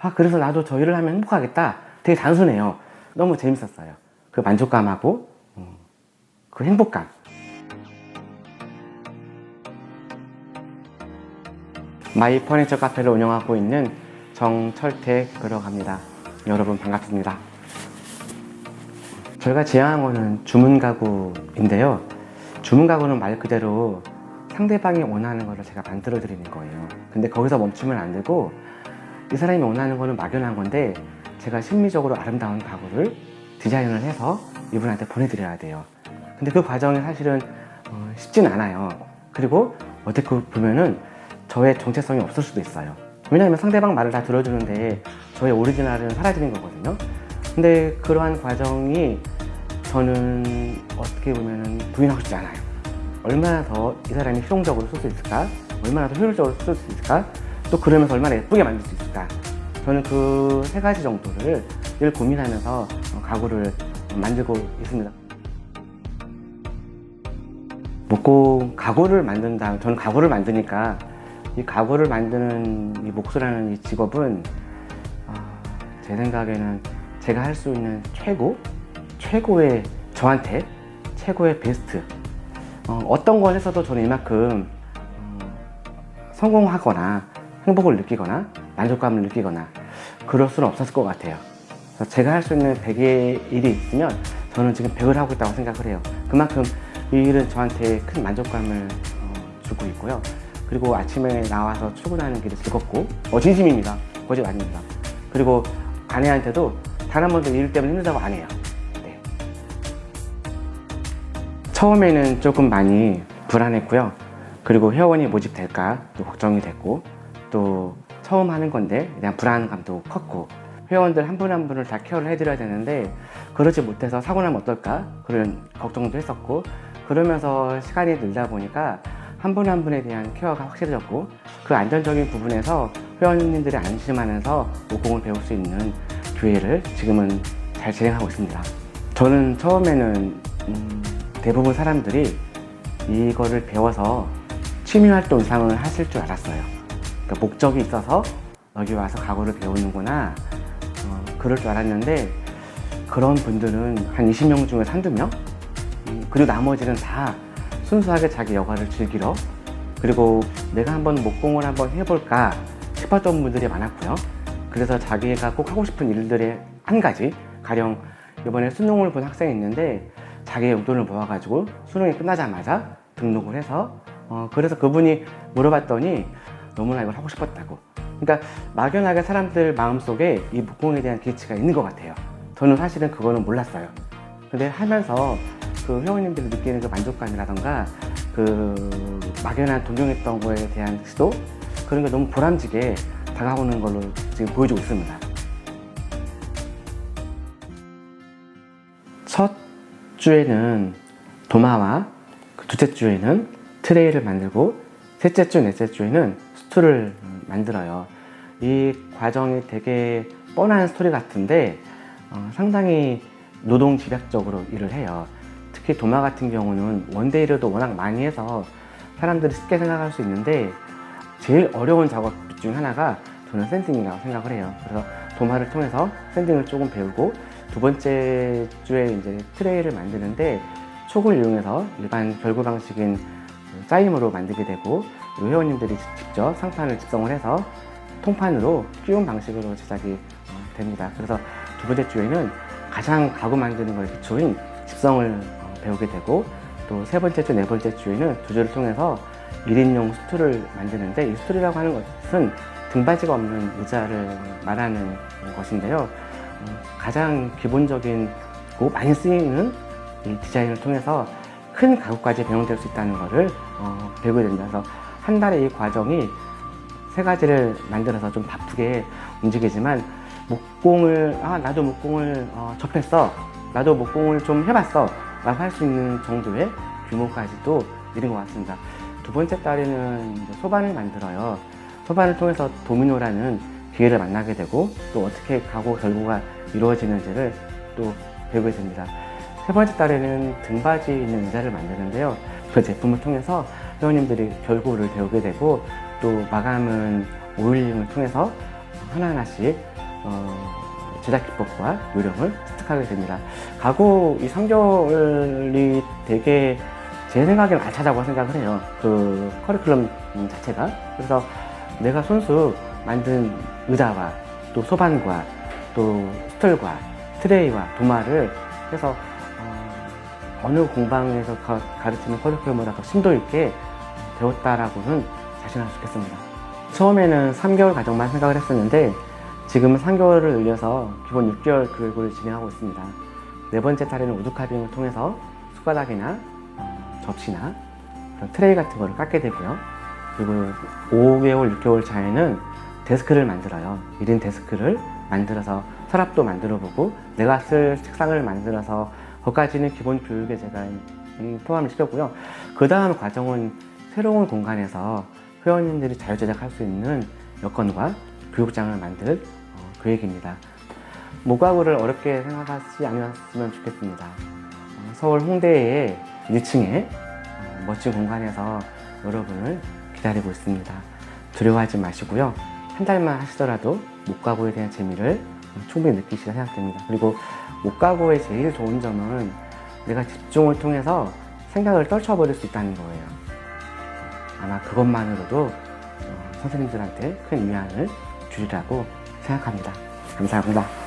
아, 그래서 나도 저 일을 하면 행복하겠다. 되게 단순해요. 너무 재밌었어요. 그 만족감하고 그 행복감. 마이 퍼니처 카페를 운영하고 있는 정철택이라고 합니다. 여러분 반갑습니다. 저희가 지향한 거는 주문 가구인데요. 주문 가구는 말 그대로 상대방이 원하는 거를 제가 만들어 드리는 거예요. 근데 거기서 멈추면 안 되고, 이 사람이 원하는 거는 막연한 건데 제가 심미적으로 아름다운 가구를 디자인을 해서 이분한테 보내드려야 돼요. 근데 그 과정이 사실은 쉽진 않아요. 그리고 어떻게 보면은 저의 정체성이 없을 수도 있어요. 왜냐하면 상대방 말을 다 들어주는데 저의 오리지널은 사라지는 거거든요. 근데 그러한 과정이 저는 어떻게 보면은 부인하고 싶지 않아요. 얼마나 더 이 사람이 실용적으로 쓸 수 있을까? 얼마나 더 효율적으로 쓸 수 있을까? 또 그러면서 얼마나 예쁘게 만들 수 있을까? 저는 그 세 가지 정도를 늘 고민하면서 가구를 만들고 있습니다. 목공 가구를 만든다. 저는 가구를 만드니까 이 가구를 만드는 이 목수라는 이 직업은 제 생각에는 제가 할 수 있는 최고의 저한테 최고의 베스트. 어떤 걸 해서도 저는 이만큼 성공하거나 행복을 느끼거나 만족감을 느끼거나 그럴 수는 없었을 것 같아요. 그래서 제가 할 수 있는 100의 일이 있으면 저는 지금 100을 하고 있다고 생각을 해요. 그만큼 이 일은 저한테 큰 만족감을 주고 있고요. 그리고 아침에 나와서 출근하는 길이 즐겁고 진심입니다. 거짓 아닙니다. 그리고 아내한테도 단 한 번도 일 때문에 힘들다고 안 해요. 네. 처음에는 조금 많이 불안했고요. 그리고 회원이 모집될까 또 걱정이 됐고, 또 처음 하는 건데 그냥 불안감도 컸고, 회원들 한 분 한 분을 다 케어를 해드려야 되는데 그러지 못해서 사고 나면 어떨까 그런 걱정도 했었고, 그러면서 시간이 늘다 보니까 한 분 한 분에 대한 케어가 확실해졌고, 그 안전적인 부분에서 회원님들이 안심하면서 목공을 배울 수 있는 교회를 지금은 잘 진행하고 있습니다. 저는 처음에는 대부분 사람들이 이거를 배워서 취미활동 이상을 하실 줄 알았어요. 그러니까 목적이 있어서 여기 와서 가구를 배우는구나, 그럴 줄 알았는데, 그런 분들은 한 20명 중에 한두 명? 그리고 나머지는 다 순수하게 자기 여가를 즐기러, 그리고 내가 한번 목공을 한번 해볼까 싶었던 분들이 많았고요. 그래서 자기가 꼭 하고 싶은 일들의 한 가지, 가령 이번에 수능을 본 학생이 있는데 자기의 용돈을 모아가지고 수능이 끝나자마자 등록을 해서 그래서 그분이 물어봤더니 너무나 이걸 하고 싶었다고. 그러니까 막연하게 사람들 마음속에 이 목공에 대한 기치가 있는 것 같아요. 저는 사실은 그거는 몰랐어요. 근데 하면서 그 회원님들이 느끼는 그 만족감이라던가 그 막연한 동경했던 거에 대한 시도, 그런 게 너무 보람지게 다가오는 걸로 지금 보여주고 있습니다. 첫 주에는 도마와 두째 주에는 트레이를 만들고, 셋째 주, 넷째 주에는 스툴을 만들어요. 이 과정이 되게 뻔한 스토리 같은데 상당히 노동 집약적으로 일을 해요. 특히 도마 같은 경우는 원데이로도 워낙 많이 해서 사람들이 쉽게 생각할 수 있는데, 제일 어려운 작업 중 하나가 저는 샌딩이라고 생각을 해요. 그래서 도마를 통해서 샌딩을 조금 배우고, 두 번째 주에 이제 트레이를 만드는데 촉을 이용해서 일반 결구 방식인 짜임으로 만들게 되고, 회원님들이 직접 상판을 집성을 해서 통판으로 끼운 방식으로 제작이 됩니다. 그래서 두 번째 주에는 가장 가구 만드는 거에 기초인 집성을 배우게 되고, 또 세 번째 주, 네 번째 주에는 두조를 통해서 1인용 스툴을 만드는데, 이 스툴이라고 하는 것은 등받이가 없는 의자를 말하는 것인데요. 가장 기본적이고 많이 쓰이는 이 디자인을 통해서 큰 가구까지 배용될 수 있다는 것을 배우게 됩니다. 그래서 한 달에 이 과정이 세 가지를 만들어서 좀 바쁘게 움직이지만, 목공을 나도 목공을 접했어, 나도 목공을 좀 해봤어 라고 할 수 있는 정도의 규모까지도 이른 것 같습니다. 두 번째 달에는 이제 소반을 만들어요. 소반을 통해서 도미노라는 기회를 만나게 되고, 또 어떻게 가구 결구가 이루어지는지를 또 배우게 됩니다. 세 번째 달에는 등받이 있는 의자를 만드는데요. 그 제품을 통해서 회원님들이 결구를 배우게 되고, 또 마감은 오일링을 통해서 하나하나씩 제작 기법과 요령을 습득하게 됩니다. 가구 이 3개월이 되게 제 생각에는 알차다고 생각을 해요. 그 커리큘럼 자체가. 그래서 내가 손수 만든 의자와 또 소반과 또 스툴과 트레이와 도마를 해서 어느 공방에서 가르치는 커리큘럼보다 더 심도 있게 배웠다라고는 자신할 수 있겠습니다. 처음에는 3개월 과정만 생각을 했었는데 지금은 3개월을 늘려서 기본 6개월 교육을 진행하고 있습니다. 네 번째 달에는 우드카빙을 통해서 숟가락이나 접시나 그런 트레이 같은 거를 깎게 되고요. 그리고 5개월, 6개월 차에는 데스크를 만들어요. 1인 데스크를 만들어서 서랍도 만들어 보고 내가 쓸 책상을 만들어서 거기까지는 기본 교육에 제가 포함을 시켰고요. 그 다음 과정은 새로운 공간에서 회원님들이 자유 제작할 수 있는 여건과 교육장을 만들 계획입니다. 목가구를 어렵게 생각하지 않았으면 좋겠습니다. 서울 홍대의 1층에 멋진 공간에서 여러분을 기다리고 있습니다. 두려워하지 마시고요. 한 달만 하시더라도 목가구에 대한 재미를 충분히 느끼시리라 생각됩니다. 그리고 목가구의 제일 좋은 점은 내가 집중을 통해서 생각을 떨쳐버릴 수 있다는 거예요. 아마 그것만으로도 선생님들한테 큰 위안을 주리라고 생각합니다. 감사합니다.